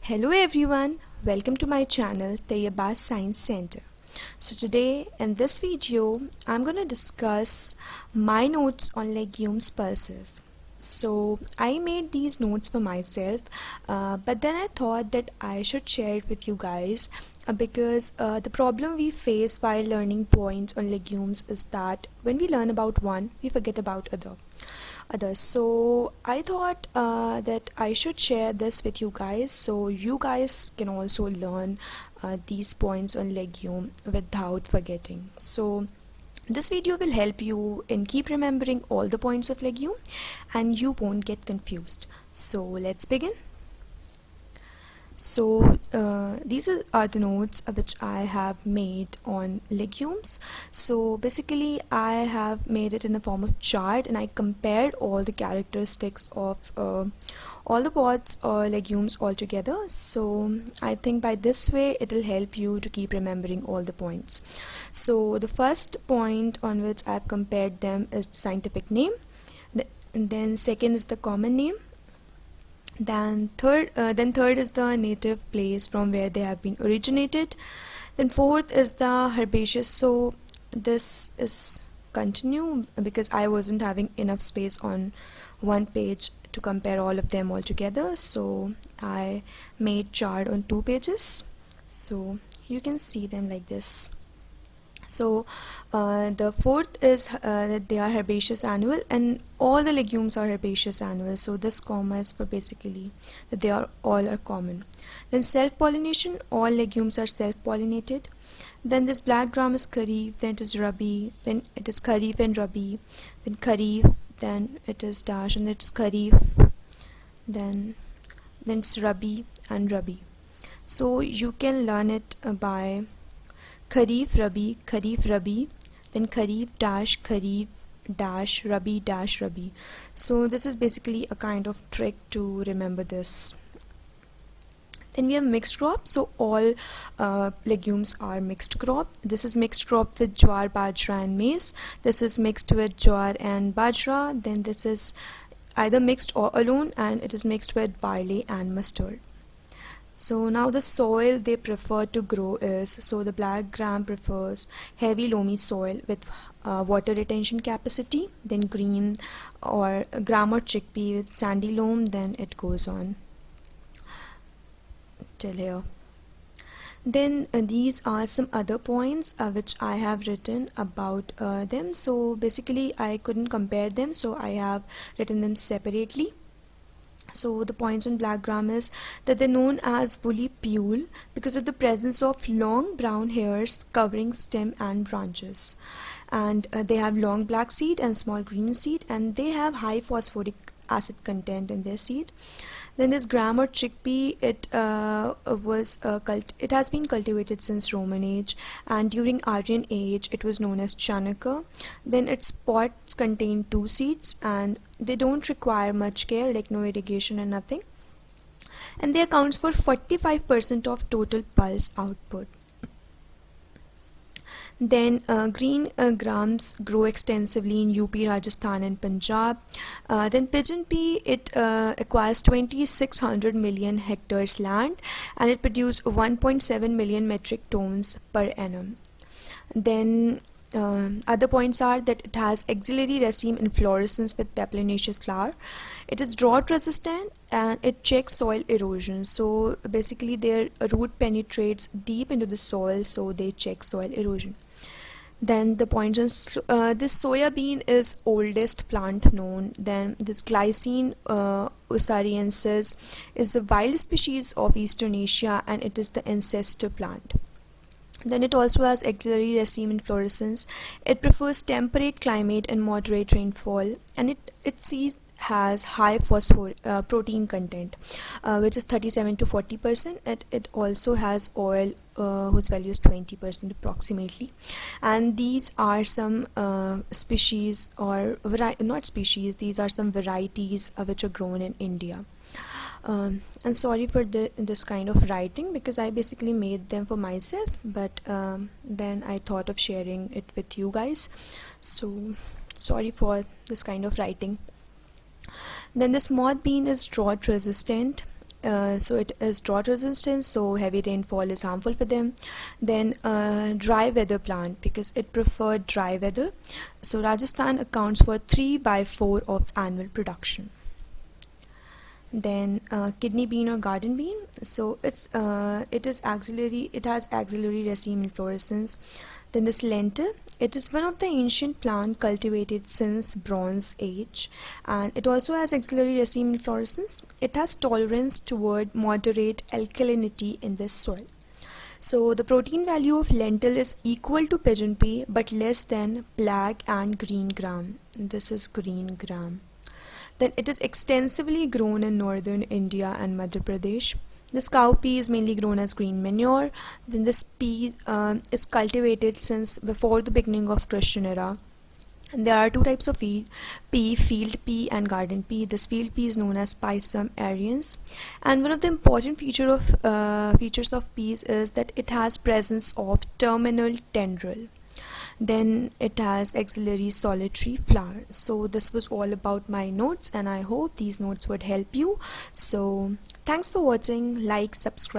Hello everyone, welcome to my channel Tayyaba Science Center. So today in this video I'm going to discuss my notes on legumes pulses. So I made these notes for myself, but then I thought that I should share it with you guys because the problem we face while learning points on legumes is that when we learn about one, we forget about others. So I thought that I should share this with you guys so you guys can also learn these points on legume without forgetting. So this video will help you in keep remembering all the points of legume and you won't get confused. So let's begin. So these are the notes which I have made on legumes. So basically I have made it in a form of chart and I compared all the characteristics of all the pods or legumes all together. So I think by this way it will help you to keep remembering all the points. So the first point on which I have compared them is the scientific name, and then second is the common name, then third is the native place from where they have been originated, then fourth is the herbaceous. So this is continue because I wasn't having enough space on one page to compare all of them all together, so I made chart on 2 pages so you can see them like this. So the fourth is that they are herbaceous annual and all the legumes are herbaceous annual, so this comma is for basically that they are all are common. Then self-pollination, all legumes are self-pollinated. Then this black gram is kharif, then it is rabi, then it is kharif and rabi, then kharif, then it is dash, and it's kharif, then it's rabi and rabi. So you can learn it by kharif rabi, then kharif dash rabi. So this is basically a kind of trick to remember this. Then we have mixed crop, so all legumes are mixed crop. This is mixed crop with jowar, bajra and maize. This is mixed with jowar and bajra. Then this is either mixed or alone, and it is mixed with barley and mustard. So now the soil they prefer to grow is, so the black gram prefers heavy loamy soil with water retention capacity, then green or gram or chickpea with sandy loam, then it goes on till here. Then these are some other points which I have written about them. So basically I couldn't compare them, so I have written them separately. So the points on black gram is that they're known as woolly pule because of the presence of long brown hairs covering stem and branches, and they have long black seed and small green seed, and they have high phosphoric acid content in their seed. Then this gram or chickpea, it has been cultivated since Roman age, and during Aryan age it was known as Chanakya. Then its pods contain 2 seeds and they don't require much care, like no irrigation and nothing, and they accounts for 45% of total pulse output. Then green grams grow extensively in UP, Rajasthan and Punjab. Then pigeon pea, it acquires 2600 million hectares land and it produces 1.7 million metric tons per annum. Then other points are that it has axillary raceme inflorescence with papilionaceous flower. It is drought resistant and it checks soil erosion. So basically their root penetrates deep into the soil, so they check soil erosion. Then the points on this soya bean is oldest plant known. Then this Glycine usariensis is a wild species of Eastern Asia and it is the ancestor plant. Then it also has axillary raceme inflorescence. It prefers temperate climate and moderate rainfall, and it sees has high protein content, which is 37 to 40%. It also has oil whose value is 20% approximately. And these are some species or not species, these are some varieties which are grown in India. And sorry for this kind of writing because I basically made them for myself, but then I thought of sharing it with you guys, so sorry for this kind of writing. Then this moth bean is drought resistant. so it is drought resistant, so heavy rainfall is harmful for them. Then dry weather plant because it preferred dry weather. So Rajasthan accounts for 3 by 4 of annual production. Then kidney bean or garden bean, so it has axillary raceme inflorescence. Then this lentil, it is one of the ancient plant cultivated since Bronze Age, and it also has axillary raceme inflorescence. It has tolerance toward moderate alkalinity in this soil. So the protein value of lentil is equal to pigeon pea but less than black and green gram. This is green gram. Then it is extensively grown in northern India and Madhya Pradesh. This cowpea is mainly grown as green manure. Then this pea is cultivated since before the beginning of Christian era. And there are two types of pea, field pea and garden pea. This field pea is known as Pisum aerians. And one of the important features of peas is that it has presence of terminal tendril. Then it has axillary solitary flower. So this was all about my notes, and I hope these notes would help you. So thanks for watching. Like, subscribe.